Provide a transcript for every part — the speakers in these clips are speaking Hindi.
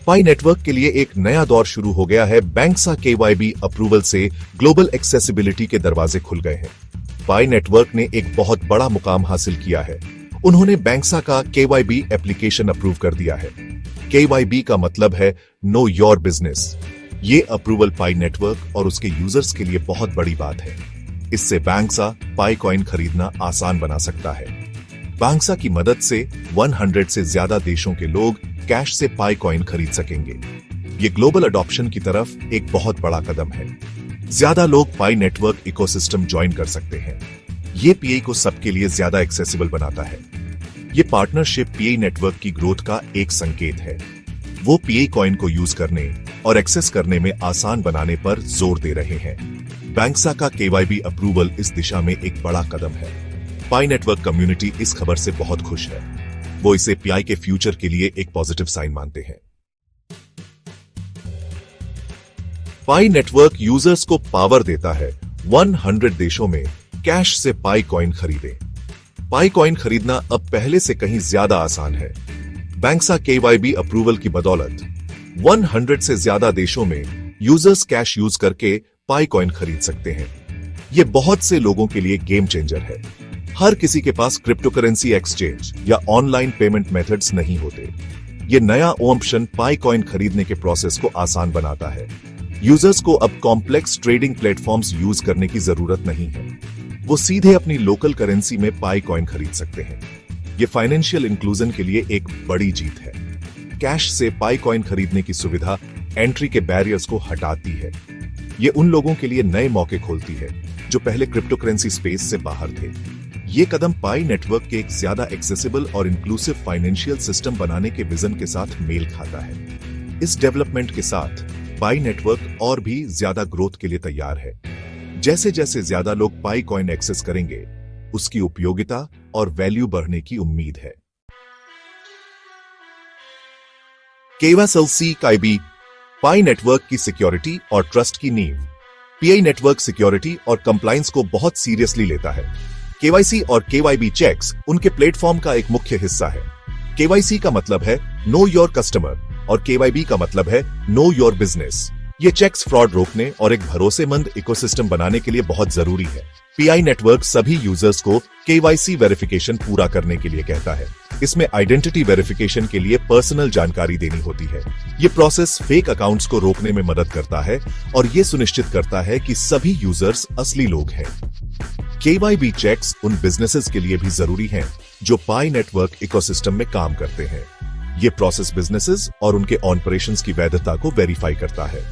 पाई नेटवर्क के लिए एक नया दौर शुरू हो गया है। बैंक्सा KYB अप्रूवल से ग्लोबल एक्सेसिबिलिटी के दरवाजे खुल गए हैं। पाई नेटवर्क ने एक बहुत बड़ा मुकाम हासिल किया है। उन्होंने बैंक्सा का KYB एप्लीकेशन अप्रूव कर दिया है। KYB का मतलब है नो योर बिजनेस। ये अप्रूवल पाई नेटवर्क और उसके यूजर्स के लिए बहुत बड़ी बात है। इससे बैंक्सा पाई कॉइन खरीदना आसान बना सकता है। बैंक्सा की मदद से 100 से ज्यादा देशों के लोग कैश से पाई कॉइन खरीद सकेंगे। ये ग्लोबल अडॉप्शन की तरफ एक बहुत बड़ा कदम है। ज्यादा लोग पाई नेटवर्क इकोसिस्टम ज्वाइन कर सकते हैं। ये पीआई को सबके लिए ज्यादा एक्सेसिबल बनाता है। ये पार्टनरशिप पीआई नेटवर्क की ग्रोथ का एक संकेत है। वो पीआई कॉइन को यूज करने और एक्सेस करने में आसान बनाने पर जोर दे रहे हैं। बैंक्सा का KYB अप्रूवल इस दिशा में एक बड़ा कदम है। पाई नेटवर्क कम्युनिटी इस खबर से बहुत खुश है। वो इसे पीआई के फ्यूचर के लिए एक पॉजिटिव साइन मानते हैं। पाई नेटवर्क यूजर्स को पावर देता है 100 देशों में कैश से पाई कॉइन खरीदे। पाई कॉइन खरीदना अब पहले से कहीं ज्यादा आसान है। बैंक्सा KYB अप्रूवल की बदौलत 100 से ज्यादा देशों में यूजर्स कैश यूज करके पाई कॉइन खरीद सकते हैं। ये बहुत से लोगों के लिए गेम चेंजर है। हर किसी के पास क्रिप्टो करेंसी एक्सचेंज या ऑनलाइन पेमेंट मेथड्स नहीं होते। ये नया ऑप्शन पाई कॉइन खरीदने के प्रोसेस को आसान बनाता है। यूजर्स को अब कॉम्प्लेक्स ट्रेडिंग प्लेटफॉर्म्स यूज करने की जरूरत नहीं है। वो सीधे अपनी लोकल करेंसी में पाई कॉइन खरीद सकते हैं। ये फाइनेंशियल इंक्लूजन के लिए एक बड़ी जीत है। कैश से पाई कॉइन खरीदने की सुविधा एंट्री के बैरियर्स को हटाती है। ये उन लोगों के लिए नए मौके खोलती है जो पहले क्रिप्टो करेंसी स्पेस से बाहर थे। ये कदम पाई नेटवर्क के एक ज्यादा एक्सेसिबल और इंक्लूसिव फाइनेंशियल सिस्टम बनाने के विजन के साथ मेल खाता है। इस डेवलपमेंट के साथ पाई नेटवर्क और भी ज्यादा ग्रोथ के लिए तैयार है। जैसे जैसे ज्यादा लोग पाई कॉइन एक्सेस करेंगे, उसकी उपयोगिता और वैल्यू बढ़ने की उम्मीद है। KYB पाई नेटवर्क की सिक्योरिटी और ट्रस्ट की नींव। पीआई नेटवर्क सिक्योरिटी और कंप्लायंस को बहुत सीरियसली लेता है। KYC और KYB चेक्स उनके प्लेटफॉर्म का एक मुख्य हिस्सा है। KYC का मतलब है नो योर कस्टमर और KYB का मतलब है नो योर बिजनेस। ये चेक्स फ्रॉड रोकने और एक भरोसेमंद इकोसिस्टम बनाने के लिए बहुत जरूरी है। पीआई नेटवर्क सभी यूजर्स को KYC वेरिफिकेशन पूरा करने के लिए कहता है। इसमें आइडेंटिटी वेरिफिकेशन के लिए पर्सनल जानकारी देनी होती है। ये प्रोसेस फेक अकाउंट्स को रोकने में मदद करता है और ये सुनिश्चित करता है कि सभी यूजर्स असली लोग हैं। KYB चेक्स उन बिजनेसेस के लिए भी जरूरी हैं जो पाई नेटवर्क इकोसिस्टम में काम करते हैं। ये प्रोसेस बिजनेसेस और उनके ऑपरेशंस की वैधता को वेरीफाई करता है।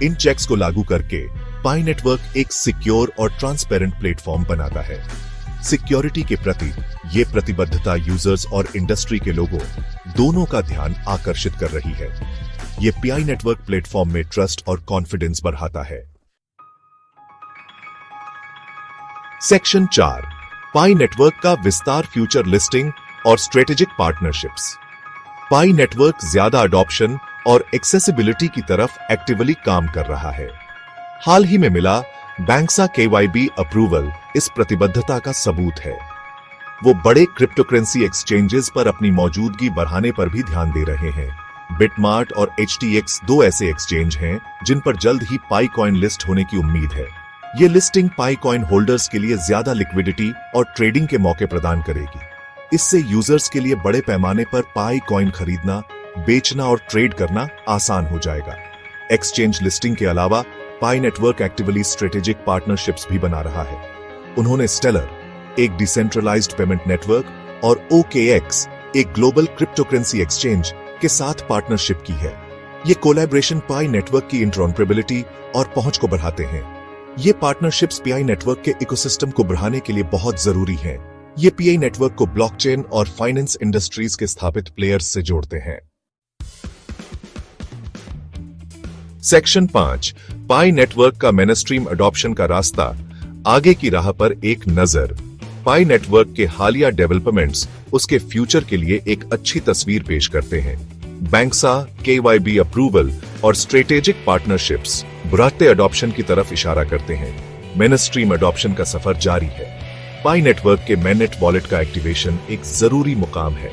इन चेक्स को लागू करके पाई नेटवर्क एक सिक्योर और ट्रांसपेरेंट प्लेटफॉर्म बनाता है। सिक्योरिटी के प्रति ये प्रतिबद्धता यूजर्स और इंडस्ट्री के लोगों दोनों का ध्यान आकर्षित कर रही है। ये पीआई नेटवर्क प्लेटफॉर्म में ट्रस्ट और कॉन्फिडेंस बढ़ाता है। सेक्शन 4 पाई नेटवर्क का विस्तार, फ्यूचर लिस्टिंग और स्ट्रेटेजिक पार्टनरशिप्स। पाई नेटवर्क ज्यादा अडॉप्शन और एक्सेसिबिलिटी की तरफ एक्टिवली काम कर रहा है। हाल ही में मिला बैंक्सा KYB अप्रूवल इस प्रतिबद्धता का सबूत है। वो बड़े क्रिप्टो करेंसी एक्सचेंजेस पर अपनी मौजूदगी बढ़ाने पर भी ध्यान दे रहे हैं। बिटमार्ट और HTX दो ऐसे एक्सचेंज हैं जिन पर जल्द ही पाई कॉइन लिस्ट होने की उम्मीद है। ये लिस्टिंग पाई कॉइन होल्डर्स के लिए ज्यादा लिक्विडिटी और ट्रेडिंग के मौके प्रदान करेगी। इससे यूजर्स के लिए बड़े पैमाने पर पाई कॉइन खरीदना, बेचना और ट्रेड करना आसान हो जाएगा। एक्सचेंज लिस्टिंग के अलावा पाई नेटवर्क एक्टिवली स्ट्रेटेजिक पार्टनरशिप्स भी बना रहा है। उन्होंने स्टेलर, एक डिसेंट्रलाइज्ड पेमेंट नेटवर्क, और OKX, एक ग्लोबल क्रिप्टो करेंसी एक्सचेंज के साथ पार्टनरशिप की है। ये कोलैबोरेशन पाई नेटवर्क की इंटरऑपरेबिलिटी और पहुंच को बढ़ाते हैं। ये पार्टनरशिप्स पीआई नेटवर्क के इकोसिस्टम को बढ़ाने के लिए बहुत जरूरी हैं। ये पीआई नेटवर्क को ब्लॉकचेन और फाइनेंस इंडस्ट्रीज के स्थापित प्लेयर्स से जोड़ते हैं। सेक्शन 5 पाई नेटवर्क का मेनस्ट्रीम अडॉप्शन का रास्ता, आगे की राह पर एक नजर। पाई नेटवर्क के हालिया डेवलपमेंट्स उसके फ्यूचर के लिए एक अच्छी तस्वीर पेश करते हैं। बैंक्सा KYB अप्रूवल और स्ट्रेटेजिक पार्टनरशिप्स बढ़ते अडॉप्शन की तरफ इशारा करते हैं। मेनस्ट्रीम अडॉप्शन का सफर जारी है। पाई नेटवर्क के मैनेट वॉलेट का एक्टिवेशन एक जरूरी मुकाम है।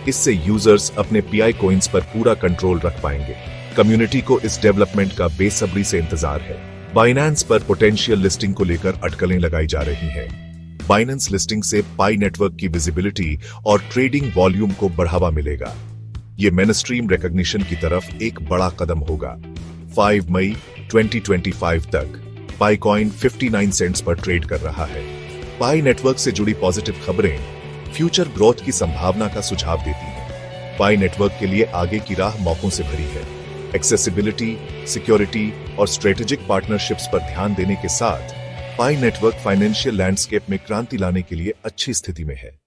इससे यूजर्स अपने पीआई कॉइन्स पर पूरा कंट्रोल रख पाएंगे। कम्युनिटी को इस डेवलपमेंट का बेसब्री से इंतजार है। बाइनेंस पर पोटेंशियल लिस्टिंग को लेकर अटकलें लगाई जा रही हैं। बाइनेंस लिस्टिंग से पाई नेटवर्क की विजिबिलिटी और ट्रेडिंग वॉल्यूम को बढ़ावा मिलेगा। ये मेनस्ट्रीम रिकॉग्निशन की तरफ एक बड़ा कदम होगा। 5 मई 2025 तक पाईकॉइन 59 सेंट्स पर ट्रेड कर रहा है। पाई नेटवर्क से जुड़ी पॉजिटिव खबरें फ्यूचर ग्रोथ की संभावना का सुझाव देती हैं। पाई नेटवर्क के लिए आगे की राह मौकों से भरी है। एक्सेसिबिलिटी, सिक्योरिटी और स्ट्रेटेजिक पार्टनरशिप्स पर ध्यान देने के साथ पाई नेटवर्क फाइनेंशियल लैंडस्केप में क्रांति लाने के लिए अच्छी स्थिति में है।